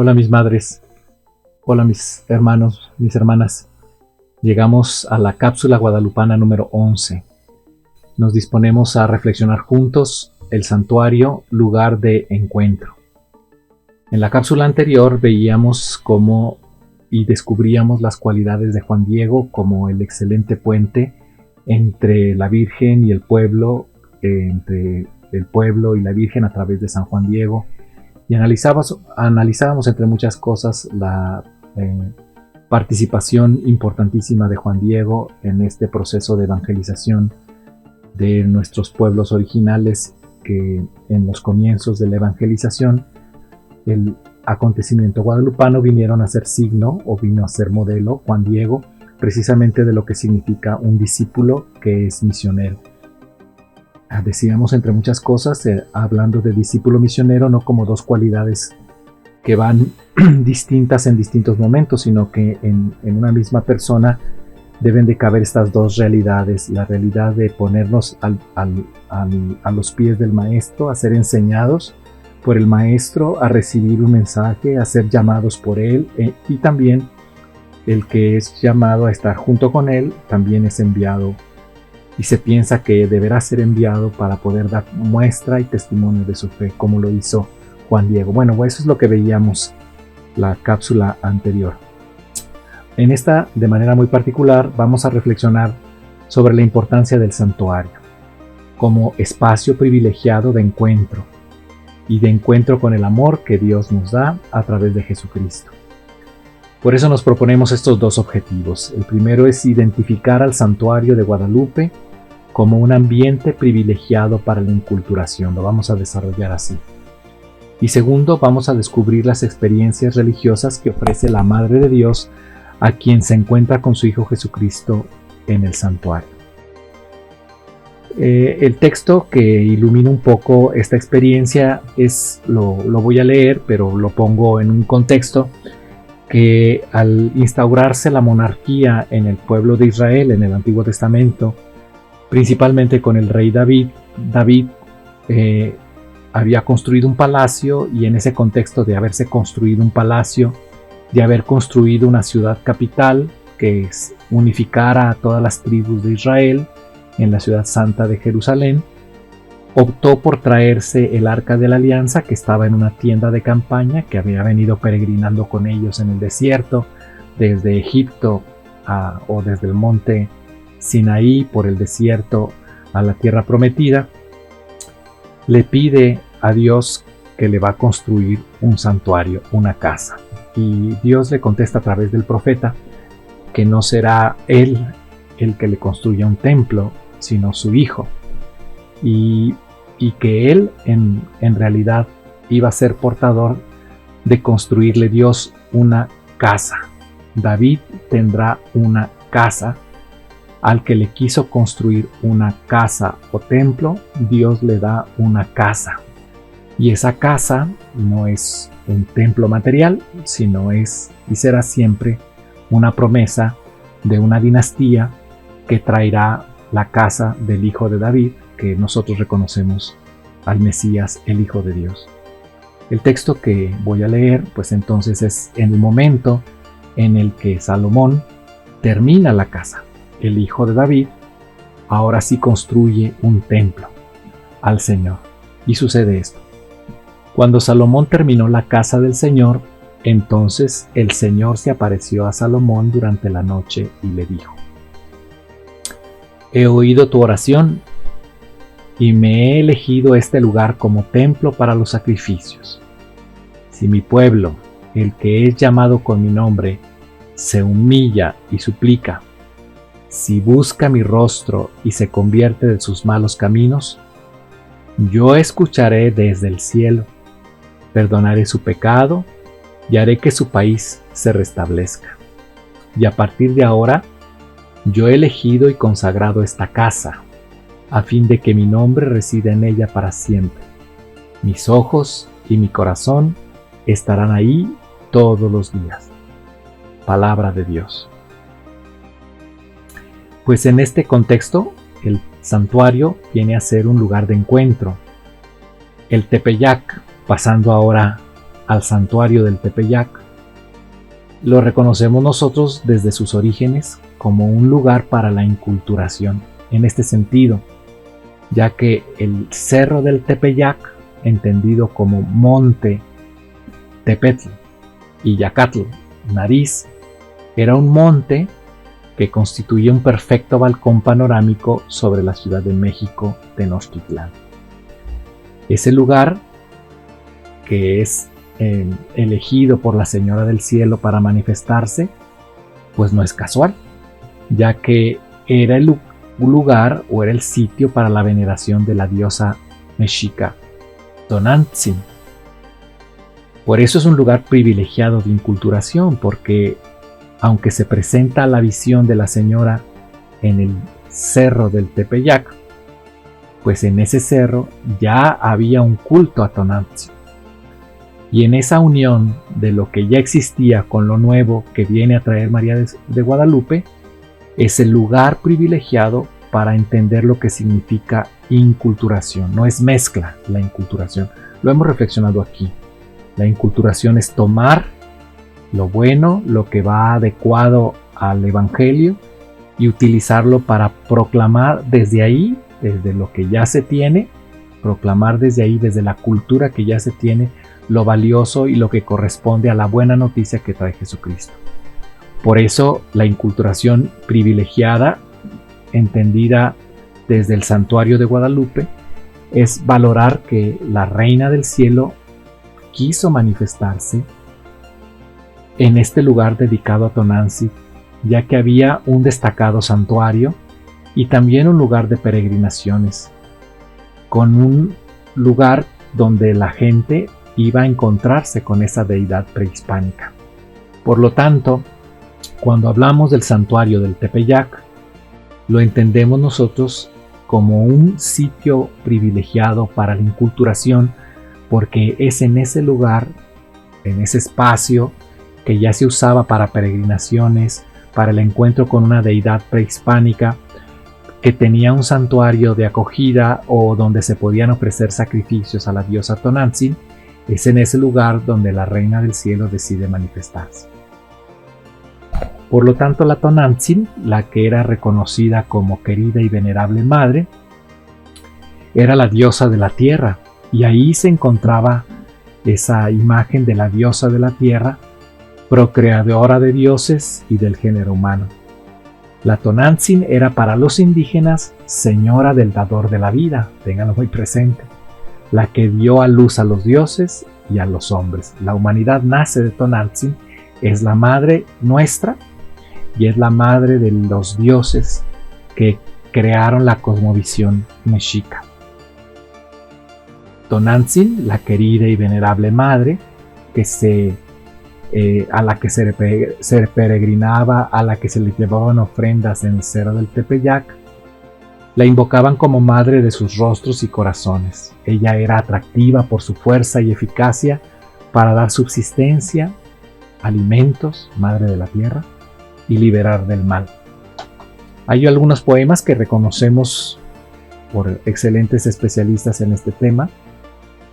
Hola mis madres, hola mis hermanos, mis hermanas. Llegamos a la cápsula guadalupana número 11. Nos disponemos a reflexionar juntos el santuario, lugar de encuentro. En la cápsula anterior veíamos cómo y descubríamos las cualidades de Juan Diego como el excelente puente entre la Virgen y el pueblo, entre el pueblo y la Virgen a través de San Juan Diego. Y analizábamos entre muchas cosas la participación importantísima de Juan Diego en este proceso de evangelización de nuestros pueblos originales, que en los comienzos de la evangelización, el acontecimiento guadalupano vinieron a ser signo o vino a ser modelo, Juan Diego, precisamente de lo que significa un discípulo que es misionero. Decíamos entre muchas cosas, hablando de discípulo misionero, no como dos cualidades que van distintas en distintos momentos, sino que en una misma persona deben de caber estas dos realidades: la realidad de ponernos a los pies del maestro, a ser enseñados por el maestro, a recibir un mensaje, a ser llamados por él, y también el que es llamado a estar junto con él también es enviado, y se piensa que deberá ser enviado para poder dar muestra y testimonio de su fe, como lo hizo Juan Diego. Bueno, eso es lo que veíamos la cápsula anterior. En esta, de manera muy particular, vamos a reflexionar sobre la importancia del santuario como espacio privilegiado de encuentro y de encuentro con el amor que Dios nos da a través de Jesucristo. Por eso nos proponemos estos dos objetivos. El primero es identificar al santuario de Guadalupe como un ambiente privilegiado para la inculturación. Lo vamos a desarrollar así. Y segundo, vamos a descubrir las experiencias religiosas que ofrece la Madre de Dios a quien se encuentra con su Hijo Jesucristo en el santuario. El texto que ilumina un poco esta experiencia lo voy a leer, pero lo pongo en un contexto que al instaurarse la monarquía en el pueblo de Israel en el Antiguo Testamento, principalmente con el rey David había construido un palacio, y en ese contexto de haberse construido un palacio, de haber construido una ciudad capital que unificara a todas las tribus de Israel en la ciudad santa de Jerusalén, optó por traerse el Arca de la Alianza, que estaba en una tienda de campaña que había venido peregrinando con ellos en el desierto, desde Egipto o desde el monte Sinaí por el desierto a la tierra prometida. Le pide a Dios que le va a construir un santuario, una casa. Y Dios le contesta a través del profeta que no será él el que le construya un templo, sino su hijo. Y que él en realidad iba a ser portador de construirle Dios una casa. David tendrá una casa. Al que le quiso construir una casa o templo, Dios le da una casa. Y esa casa no es un templo material, sino es y será siempre una promesa de una dinastía que traerá la casa del Hijo de David, que nosotros reconocemos al Mesías, el Hijo de Dios. El texto que voy a leer, pues entonces es en el momento en el que Salomón termina la casa. El hijo de David ahora sí construye un templo al Señor. Y sucede esto: cuando Salomón terminó la casa del Señor, entonces el Señor se apareció a Salomón durante la noche y le dijo: he oído tu oración y me he elegido este lugar como templo para los sacrificios. Si mi pueblo, el que es llamado con mi nombre, se humilla y suplica, si busca mi rostro y se convierte de sus malos caminos, yo escucharé desde el cielo, perdonaré su pecado y haré que su país se restablezca. Y a partir de ahora, yo he elegido y consagrado esta casa, a fin de que mi nombre resida en ella para siempre. Mis ojos y mi corazón estarán ahí todos los días. Palabra de Dios. Pues en este contexto, el santuario viene a ser un lugar de encuentro. El Tepeyac, pasando ahora al santuario del Tepeyac, lo reconocemos nosotros desde sus orígenes como un lugar para la inculturación, en este sentido, ya que el cerro del Tepeyac, entendido como monte Tepetl y Yacatl, nariz, era un monte que constituía un perfecto balcón panorámico sobre la Ciudad de México, Tenochtitlán. Ese lugar, que es elegido por la Señora del Cielo para manifestarse, pues no es casual, ya que era el lugar o era el sitio para la veneración de la diosa mexica Tonantzin. Por eso es un lugar privilegiado de inculturación, porque aunque se presenta la visión de la Señora en el cerro del Tepeyac, pues en ese cerro ya había un culto a Tonantzin. Y en esa unión de lo que ya existía con lo nuevo que viene a traer María de Guadalupe, es el lugar privilegiado para entender lo que significa inculturación. No es mezcla la inculturación. Lo hemos reflexionado aquí. La inculturación es tomar lo bueno, lo que va adecuado al Evangelio, y utilizarlo para proclamar desde ahí, desde lo que ya se tiene, proclamar desde ahí, desde la cultura que ya se tiene, lo valioso y lo que corresponde a la buena noticia que trae Jesucristo. Por eso la inculturación privilegiada, entendida desde el santuario de Guadalupe, es valorar que la Reina del Cielo quiso manifestarse en este lugar dedicado a Tonantzin, ya que había un destacado santuario y también un lugar de peregrinaciones, con un lugar donde la gente iba a encontrarse con esa deidad prehispánica. Por lo tanto, cuando hablamos del santuario del Tepeyac, lo entendemos nosotros como un sitio privilegiado para la inculturación, porque es en ese lugar, en ese espacio que ya se usaba para peregrinaciones, para el encuentro con una deidad prehispánica, que tenía un santuario de acogida o donde se podían ofrecer sacrificios a la diosa Tonantzin. Es en ese lugar donde la Reina del Cielo decide manifestarse. Por lo tanto, la Tonantzin, la que era reconocida como querida y venerable madre, era la diosa de la tierra, y ahí se encontraba esa imagen de la diosa de la tierra, procreadora de dioses y del género humano. La Tonantzin era para los indígenas señora del dador de la vida, ténganlo muy presente, la que dio a luz a los dioses y a los hombres. La humanidad nace de Tonantzin, es la madre nuestra y es la madre de los dioses que crearon la cosmovisión mexica. Tonantzin, la querida y venerable madre, a la que se peregrinaba, a la que se le llevaban ofrendas en el cerro del Tepeyac, la invocaban como madre de sus rostros y corazones. Ella era atractiva por su fuerza y eficacia para dar subsistencia, alimentos, madre de la tierra, y liberar del mal. Hay algunos poemas que reconocemos por excelentes especialistas en este tema,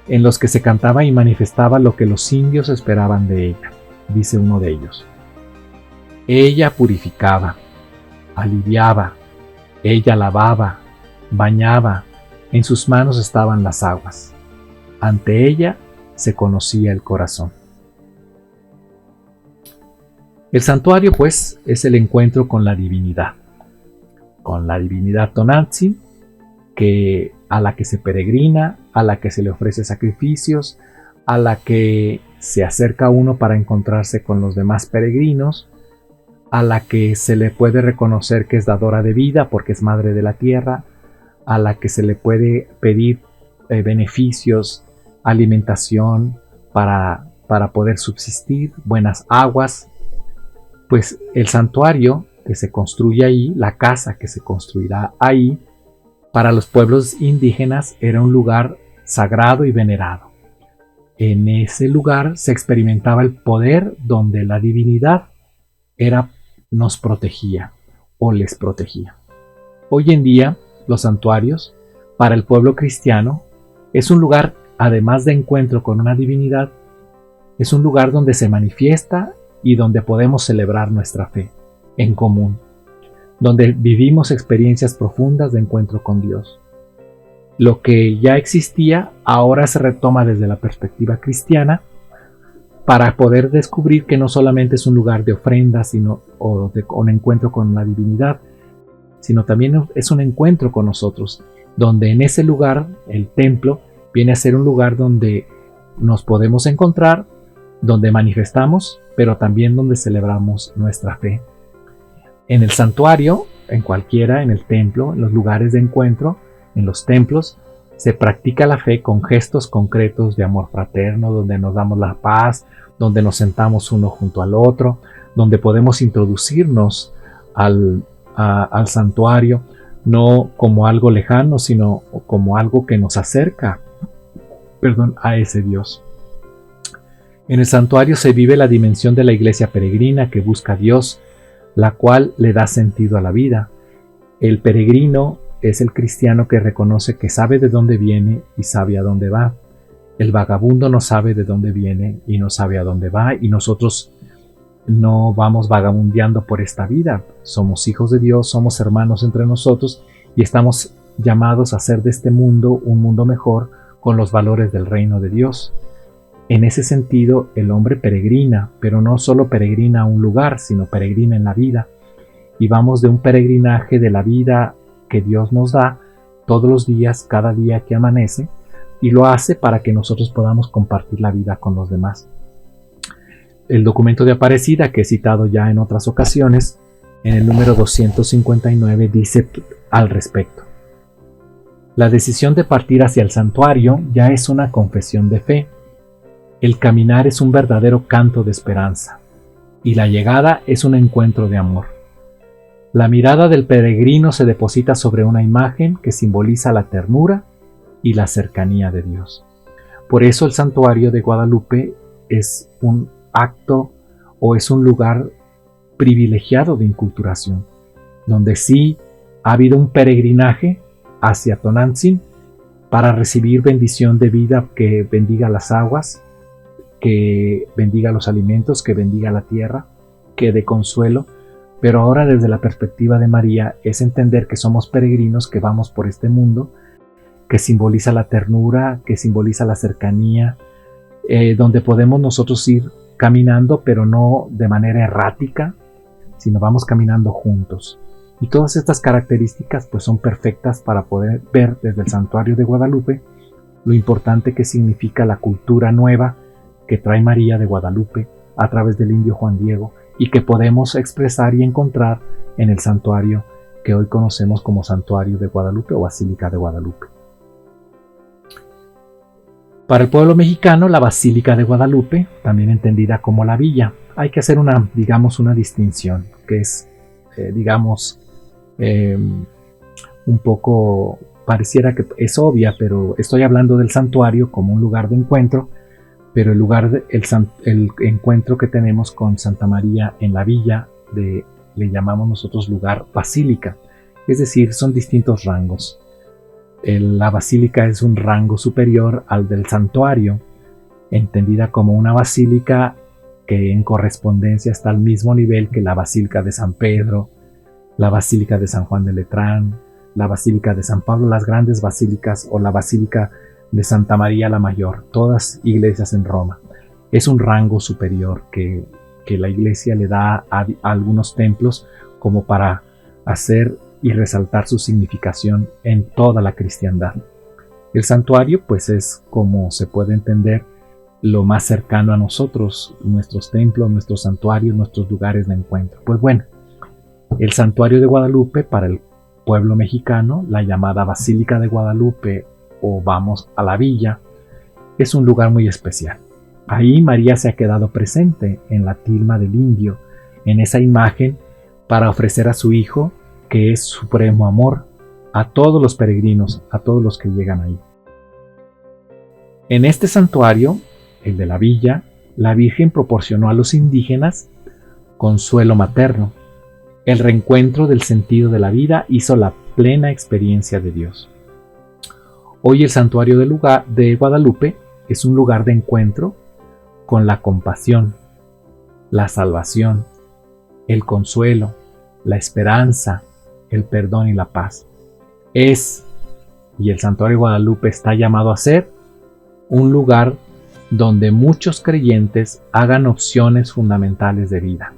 en los que se cantaba y manifestaba lo que los indios esperaban de ella. Dice uno de ellos: ella purificaba, aliviaba, ella lavaba, bañaba, en sus manos estaban las aguas, ante ella se conocía el corazón. El santuario, pues, es el encuentro con la divinidad Tonantzin, a la que se peregrina, a la que se le ofrece sacrificios, a la que se acerca uno para encontrarse con los demás peregrinos, a la que se le puede reconocer que es dadora de vida porque es madre de la tierra, a la que se le puede pedir beneficios, alimentación para poder subsistir, buenas aguas. Pues el santuario que se construye ahí, la casa que se construirá ahí, para los pueblos indígenas era un lugar sagrado y venerado. En ese lugar se experimentaba el poder donde la divinidad nos protegía o les protegía. Hoy en día, los santuarios, para el pueblo cristiano, es un lugar, además de encuentro con una divinidad, Es un lugar donde se manifiesta y donde podemos celebrar nuestra fe en común, donde vivimos experiencias profundas de encuentro con Dios. Lo que ya existía ahora se retoma desde la perspectiva cristiana para poder descubrir que no solamente es un lugar de ofrenda o de un encuentro con la divinidad, sino también es un encuentro con nosotros, donde en ese lugar, el templo, viene a ser un lugar donde nos podemos encontrar, donde manifestamos, pero también donde celebramos nuestra fe. En el santuario, en el templo, en los lugares de encuentro, en los templos, se practica la fe con gestos concretos de amor fraterno, donde nos damos la paz, donde nos sentamos uno junto al otro, donde podemos introducirnos al santuario, no como algo lejano, sino como algo que nos acerca, a ese Dios. En el santuario se vive la dimensión de la iglesia peregrina que busca a Dios, la cual le da sentido a la vida. El peregrino es el cristiano que reconoce que sabe de dónde viene y sabe a dónde va. El vagabundo no sabe de dónde viene y no sabe a dónde va, y nosotros no vamos vagabundeando por esta vida. Somos hijos de Dios, somos hermanos entre nosotros y estamos llamados a hacer de este mundo un mundo mejor con los valores del reino de Dios. En ese sentido, el hombre peregrina, pero no solo peregrina a un lugar, sino peregrina en la vida. Y vamos de un peregrinaje de la vida que Dios nos da todos los días, cada día que amanece, y lo hace para que nosotros podamos compartir la vida con los demás. El documento de Aparecida, que he citado ya en otras ocasiones, en el número 259, dice al respecto: la decisión de partir hacia el santuario ya es una confesión de fe. El caminar es un verdadero canto de esperanza, y la llegada es un encuentro de amor. La mirada del peregrino se deposita sobre una imagen que simboliza la ternura y la cercanía de Dios. Por eso el santuario de Guadalupe es un acto o es un lugar privilegiado de inculturación, donde sí ha habido un peregrinaje hacia Tonantzin para recibir bendición de vida que bendiga las aguas, que bendiga los alimentos, que bendiga la tierra, que dé consuelo. Pero ahora desde la perspectiva de María es entender que somos peregrinos que vamos por este mundo, que simboliza la ternura, que simboliza la cercanía, donde podemos nosotros ir caminando, pero no de manera errática, sino vamos caminando juntos. Y todas estas características pues son perfectas para poder ver desde el santuario de Guadalupe lo importante que significa la cultura nueva que trae María de Guadalupe a través del indio Juan Diego, y que podemos expresar y encontrar en el santuario que hoy conocemos como Santuario de Guadalupe o Basílica de Guadalupe. Para el pueblo mexicano, la Basílica de Guadalupe, también entendida como la villa, hay que hacer una distinción, que es, un poco, pareciera que es obvia, pero estoy hablando del santuario como un lugar de encuentro, pero el encuentro que tenemos con Santa María en la villa, le llamamos nosotros lugar basílica, es decir, son distintos rangos. La basílica es un rango superior al del santuario, entendida como una basílica que en correspondencia está al mismo nivel que la Basílica de San Pedro, la Basílica de San Juan de Letrán, la Basílica de San Pablo, las grandes basílicas, o la Basílica de Santa María la Mayor, todas iglesias en Roma. Es un rango superior que la iglesia le da a algunos templos como para hacer y resaltar su significación en toda la cristiandad. El santuario pues es, como se puede entender, lo más cercano a nosotros, nuestros templos, nuestros santuarios, nuestros lugares de encuentro. Pues bueno, el santuario de Guadalupe para el pueblo mexicano, la llamada Basílica de Guadalupe o vamos a la villa, es un lugar muy especial. Ahí María se ha quedado presente en la tilma del indio, en esa imagen, para ofrecer a su hijo, que es supremo amor, a todos los peregrinos, a todos los que llegan ahí. En este santuario, el de la villa, la Virgen proporcionó a los indígenas consuelo materno. El reencuentro del sentido de la vida hizo la plena experiencia de Dios. Hoy el santuario de Guadalupe es un lugar de encuentro con la compasión, la salvación, el consuelo, la esperanza, el perdón y la paz. Y el Santuario de Guadalupe está llamado a ser un lugar donde muchos creyentes hagan opciones fundamentales de vida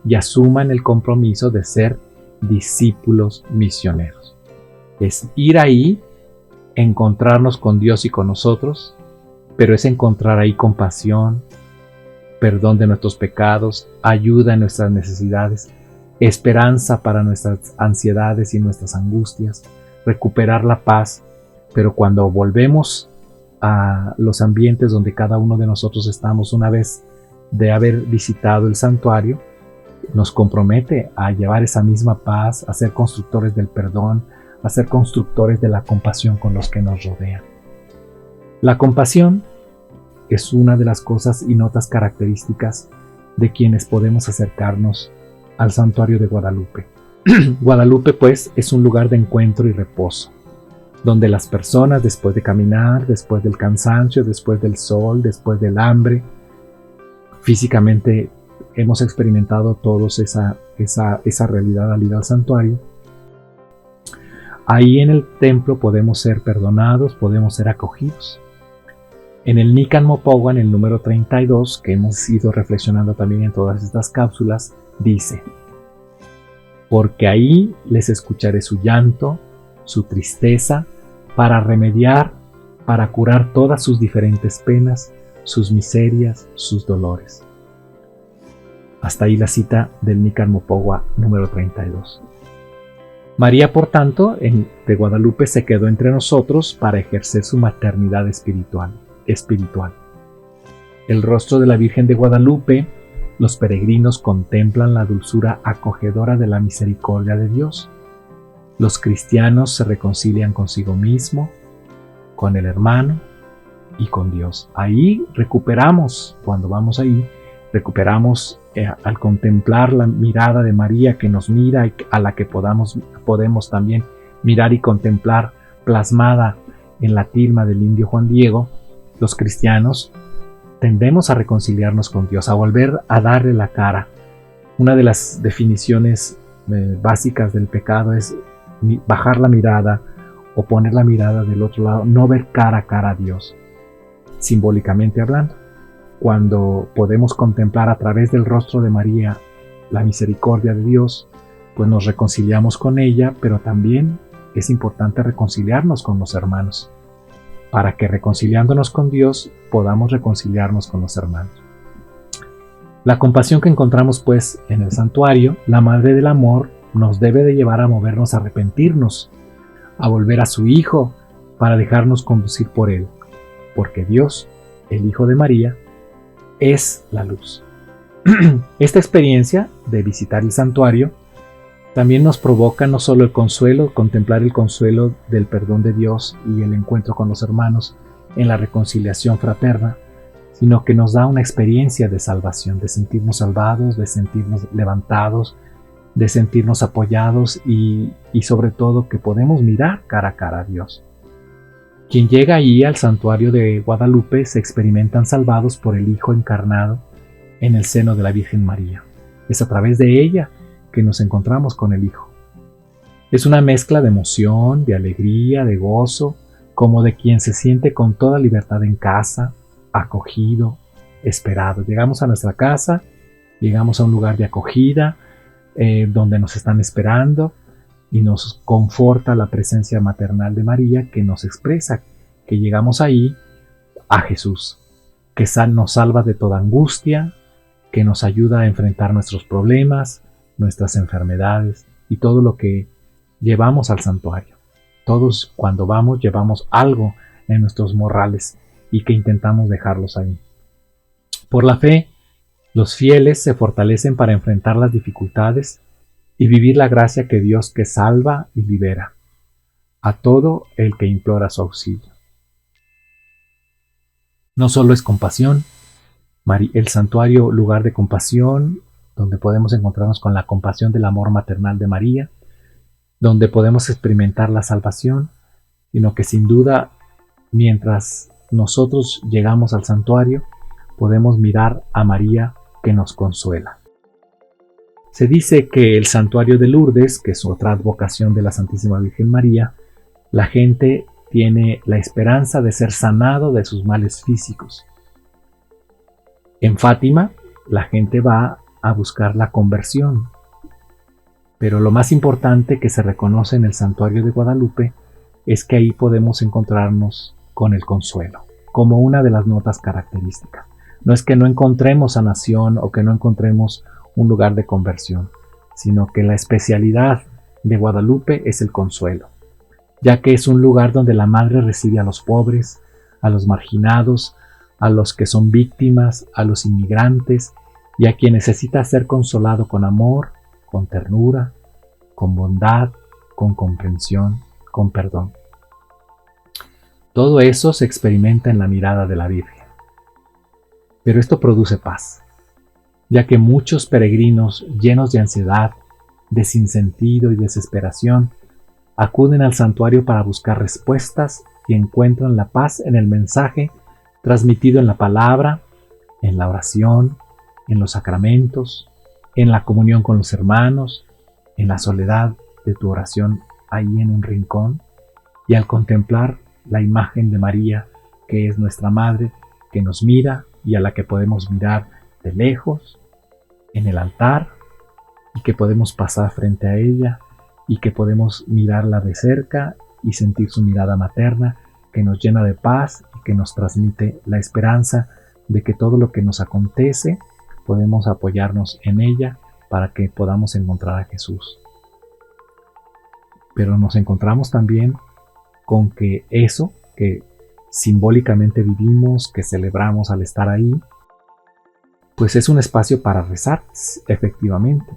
y asuman el compromiso de ser discípulos misioneros. Es ir ahí, encontrarnos con Dios y con nosotros, pero es encontrar ahí compasión, perdón de nuestros pecados, ayuda en nuestras necesidades, esperanza para nuestras ansiedades y nuestras angustias, recuperar la paz. Pero cuando volvemos a los ambientes donde cada uno de nosotros estamos una vez de haber visitado el santuario, nos compromete a llevar esa misma paz, a ser constructores del perdón, a ser constructores de la compasión con los que nos rodean. La compasión es una de las cosas y notas características de quienes podemos acercarnos al Santuario de Guadalupe. Guadalupe, pues, es un lugar de encuentro y reposo, donde las personas, después de caminar, después del cansancio, después del sol, después del hambre, físicamente hemos experimentado todos esa realidad al ir al santuario. Ahí en el templo podemos ser perdonados, podemos ser acogidos. En el Nican Mopoguan, el número 32, que hemos ido reflexionando también en todas estas cápsulas, dice: porque ahí les escucharé su llanto, su tristeza, para remediar, para curar todas sus diferentes penas, sus miserias, sus dolores. Hasta ahí la cita del Nican Mopoguan número 32. María, por tanto, de Guadalupe se quedó entre nosotros para ejercer su maternidad espiritual. El rostro de la Virgen de Guadalupe, los peregrinos contemplan la dulzura acogedora de la misericordia de Dios. Los cristianos se reconcilian consigo mismo, con el hermano y con Dios. Ahí recuperamos, cuando vamos ahí, recuperamos al contemplar la mirada de María que nos mira y a la que podemos también mirar y contemplar plasmada en la tilma del indio Juan Diego. Los cristianos tendemos a reconciliarnos con Dios, a volver a darle la cara. Una de las definiciones básicas del pecado es bajar la mirada o poner la mirada del otro lado, no ver cara a cara a Dios, simbólicamente hablando. Cuando podemos contemplar a través del rostro de María la misericordia de Dios, pues nos reconciliamos con ella, pero también es importante reconciliarnos con los hermanos, para que reconciliándonos con Dios podamos reconciliarnos con los hermanos. La compasión que encontramos pues en el santuario, la Madre del Amor, nos debe de llevar a movernos a arrepentirnos, a volver a su Hijo para dejarnos conducir por Él, porque Dios, el Hijo de María, es la luz. Esta experiencia de visitar el santuario también nos provoca no solo el consuelo, contemplar el consuelo del perdón de Dios y el encuentro con los hermanos en la reconciliación fraterna, sino que nos da una experiencia de salvación, de sentirnos salvados, de sentirnos levantados, de sentirnos apoyados y sobre todo que podemos mirar cara a cara a Dios. Quien llega ahí al santuario de Guadalupe se experimentan salvados por el Hijo encarnado en el seno de la Virgen María. Es a través de ella que nos encontramos con el Hijo. Es una mezcla de emoción, de alegría, de gozo, como de quien se siente con toda libertad en casa, acogido, esperado. Llegamos a nuestra casa, llegamos a un lugar de acogida, donde nos están esperando, y nos conforta la presencia maternal de María, que nos expresa que llegamos ahí a Jesús, que nos salva de toda angustia, que nos ayuda a enfrentar nuestros problemas, nuestras enfermedades y todo lo que llevamos al santuario. Todos cuando vamos llevamos algo en nuestros morrales y que intentamos dejarlos ahí. Por la fe, los fieles se fortalecen para enfrentar las dificultades y vivir la gracia que Dios que salva y libera a todo el que implora su auxilio. No solo es compasión, el santuario lugar de compasión, donde podemos encontrarnos con la compasión del amor maternal de María, donde podemos experimentar la salvación, sino que sin duda, mientras nosotros llegamos al santuario, podemos mirar a María que nos consuela. Se dice que el santuario de Lourdes, que es otra advocación de la Santísima Virgen María, la gente tiene la esperanza de ser sanado de sus males físicos. En Fátima, la gente va a buscar la conversión. Pero lo más importante que se reconoce en el santuario de Guadalupe es que ahí podemos encontrarnos con el consuelo, como una de las notas características. No es que no encontremos sanación o que no encontremos un lugar de conversión, sino que la especialidad de Guadalupe es el consuelo, ya que es un lugar donde la Madre recibe a los pobres, a los marginados, a los que son víctimas, a los inmigrantes y a quien necesita ser consolado con amor, con ternura, con bondad, con comprensión, con perdón. Todo eso se experimenta en la mirada de la Virgen. Pero esto produce paz, ya que muchos peregrinos llenos de ansiedad, de sinsentido y desesperación acuden al santuario para buscar respuestas y encuentran la paz en el mensaje transmitido en la palabra, en la oración, en los sacramentos, en la comunión con los hermanos, en la soledad de tu oración ahí en un rincón y al contemplar la imagen de María, que es nuestra Madre, que nos mira y a la que podemos mirar de lejos, en el altar, y que podemos pasar frente a ella y que podemos mirarla de cerca y sentir su mirada materna que nos llena de paz y que nos transmite la esperanza de que todo lo que nos acontece podemos apoyarnos en ella para que podamos encontrar a Jesús. Pero nos encontramos también con que eso que simbólicamente vivimos, que celebramos al estar ahí, pues es un espacio para rezar, efectivamente,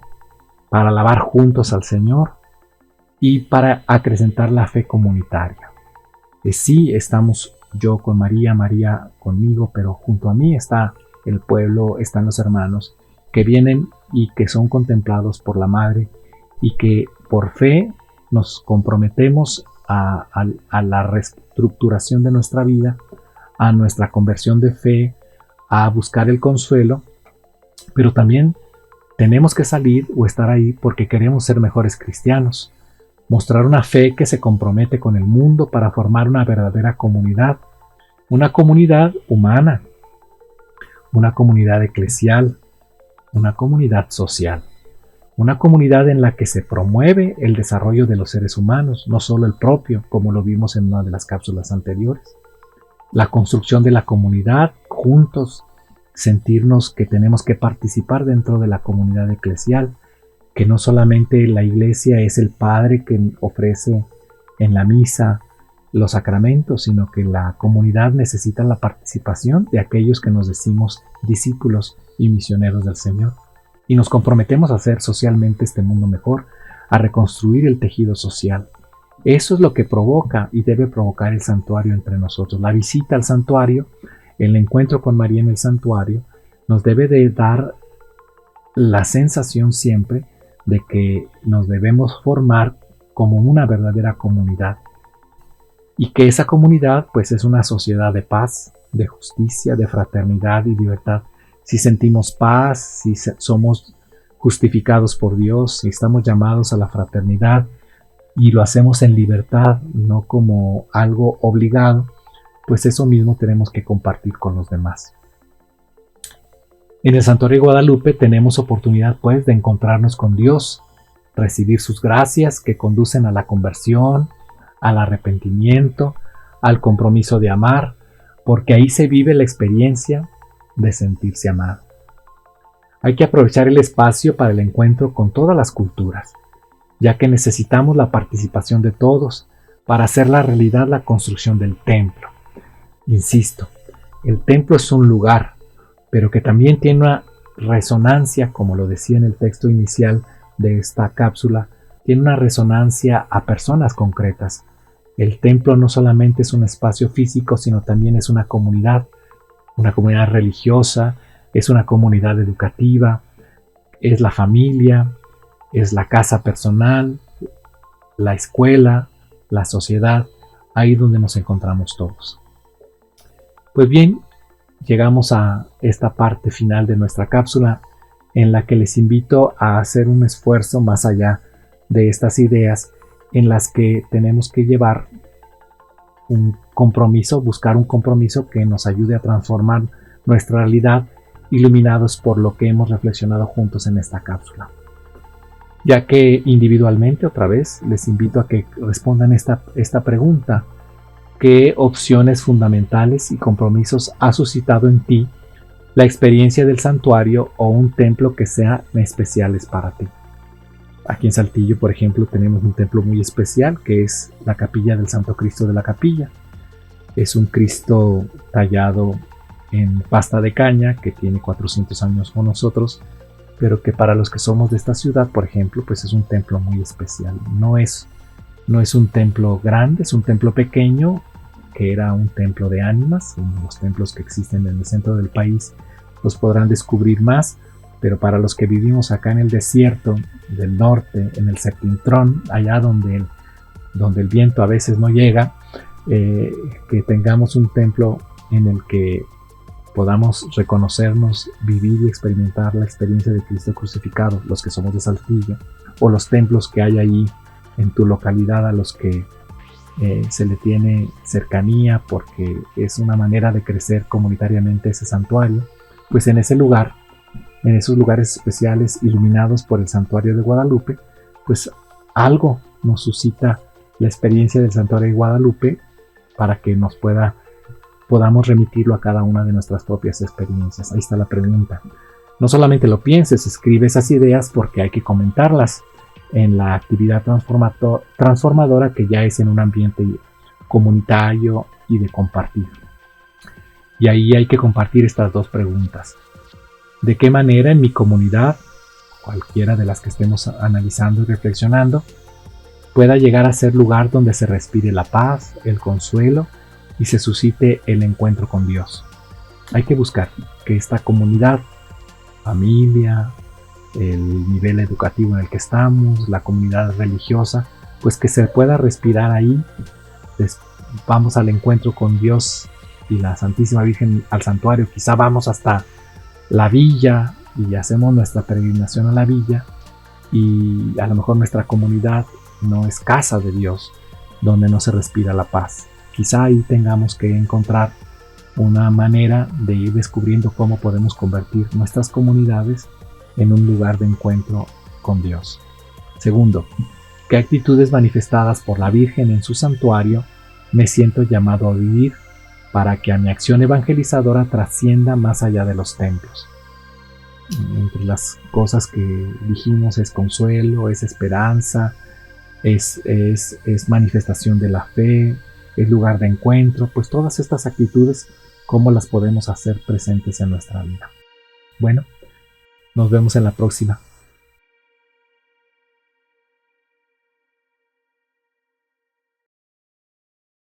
para alabar juntos al Señor y para acrecentar la fe comunitaria. Sí, estamos yo con María, María conmigo, pero junto a mí está el pueblo, están los hermanos que vienen y que son contemplados por la Madre y que por fe nos comprometemos a la reestructuración de nuestra vida, a nuestra conversión de fe, a buscar el consuelo, pero también tenemos que salir o estar ahí porque queremos ser mejores cristianos, mostrar una fe que se compromete con el mundo para formar una verdadera comunidad, una comunidad humana, una comunidad eclesial, una comunidad social, una comunidad en la que se promueve el desarrollo de los seres humanos, no solo el propio, como lo vimos en una de las cápsulas anteriores. La construcción de la comunidad, juntos, sentirnos que tenemos que participar dentro de la comunidad eclesial, que no solamente la iglesia es el Padre que ofrece en la misa los sacramentos, sino que la comunidad necesita la participación de aquellos que nos decimos discípulos y misioneros del Señor. Y nos comprometemos a hacer socialmente este mundo mejor, a reconstruir el tejido social. Eso es lo que provoca y debe provocar el santuario entre nosotros. La visita al santuario, el encuentro con María en el santuario, nos debe de dar la sensación siempre de que nos debemos formar como una verdadera comunidad y que esa comunidad pues es una sociedad de paz, de justicia, de fraternidad y libertad. Si sentimos paz, si somos justificados por Dios, si estamos llamados a la fraternidad y lo hacemos en libertad, no como algo obligado, pues eso mismo tenemos que compartir con los demás. En el Santuario de Guadalupe tenemos oportunidad pues de encontrarnos con Dios, recibir sus gracias que conducen a la conversión, al arrepentimiento, al compromiso de amar, porque ahí se vive la experiencia de sentirse amado. Hay que aprovechar el espacio para el encuentro con todas las culturas, ya que necesitamos la participación de todos para hacer la realidad la construcción del templo. Insisto, el templo es un lugar, pero que también tiene una resonancia, como lo decía en el texto inicial de esta cápsula, tiene una resonancia a personas concretas. El templo no solamente es un espacio físico, sino también es una comunidad religiosa, es una comunidad educativa, es la familia, es la casa personal, la escuela, la sociedad, ahí donde nos encontramos todos. Pues bien, llegamos a esta parte final de nuestra cápsula en la que les invito a hacer un esfuerzo más allá de estas ideas en las que tenemos que llevar un compromiso, buscar un compromiso que nos ayude a transformar nuestra realidad, iluminados por lo que hemos reflexionado juntos en esta cápsula. Ya que individualmente, otra vez, les invito a que respondan esta pregunta: ¿qué opciones fundamentales y compromisos ha suscitado en ti la experiencia del santuario o un templo que sean especiales para ti? Aquí en Saltillo, por ejemplo, tenemos un templo muy especial que es la Capilla del Santo Cristo de la Capilla. Es un Cristo tallado en pasta de caña que tiene 400 años con nosotros, pero que para los que somos de esta ciudad, por ejemplo, pues es un templo muy especial. No es un templo grande, es un templo pequeño, que era un templo de ánimas. Uno de los templos que existen en el centro del país los podrán descubrir más, pero para los que vivimos acá en el desierto del norte, en el Septentrón, allá donde el viento a veces no llega, que tengamos un templo en el que podamos reconocernos, vivir y experimentar la experiencia de Cristo crucificado, los que somos de Saltillo, o los templos que hay ahí en tu localidad a los que se le tiene cercanía porque es una manera de crecer comunitariamente ese santuario. Pues en ese lugar, en esos lugares especiales iluminados por el santuario de Guadalupe, pues algo nos suscita la experiencia del santuario de Guadalupe para que podamos remitirlo a cada una de nuestras propias experiencias. Ahí está la pregunta. No solamente lo pienses, escribe esas ideas porque hay que comentarlas en la actividad transformadora que ya es en un ambiente comunitario y de compartir. Y ahí hay que compartir estas dos preguntas. ¿De qué manera en mi comunidad, cualquiera de las que estemos analizando y reflexionando, pueda llegar a ser lugar donde se respire la paz, el consuelo y se suscite el encuentro con Dios? Hay que buscar que esta comunidad, familia, el nivel educativo en el que estamos, la comunidad religiosa, pues que se pueda respirar ahí. Vamos al encuentro con Dios y la Santísima Virgen al santuario, quizá vamos hasta la villa y hacemos nuestra peregrinación a la villa, y a lo mejor nuestra comunidad no es casa de Dios, donde no se respira la paz. Quizá ahí tengamos que encontrar una manera de ir descubriendo cómo podemos convertir nuestras comunidades en un lugar de encuentro con Dios. Segundo, ¿qué actitudes manifestadas por la Virgen en su santuario me siento llamado a vivir para que a mi acción evangelizadora trascienda más allá de los templos? Entre las cosas que dijimos es consuelo, es esperanza, es manifestación de la fe, es lugar de encuentro. Pues todas estas actitudes, ¿cómo las podemos hacer presentes en nuestra vida? Bueno, nos vemos en la próxima.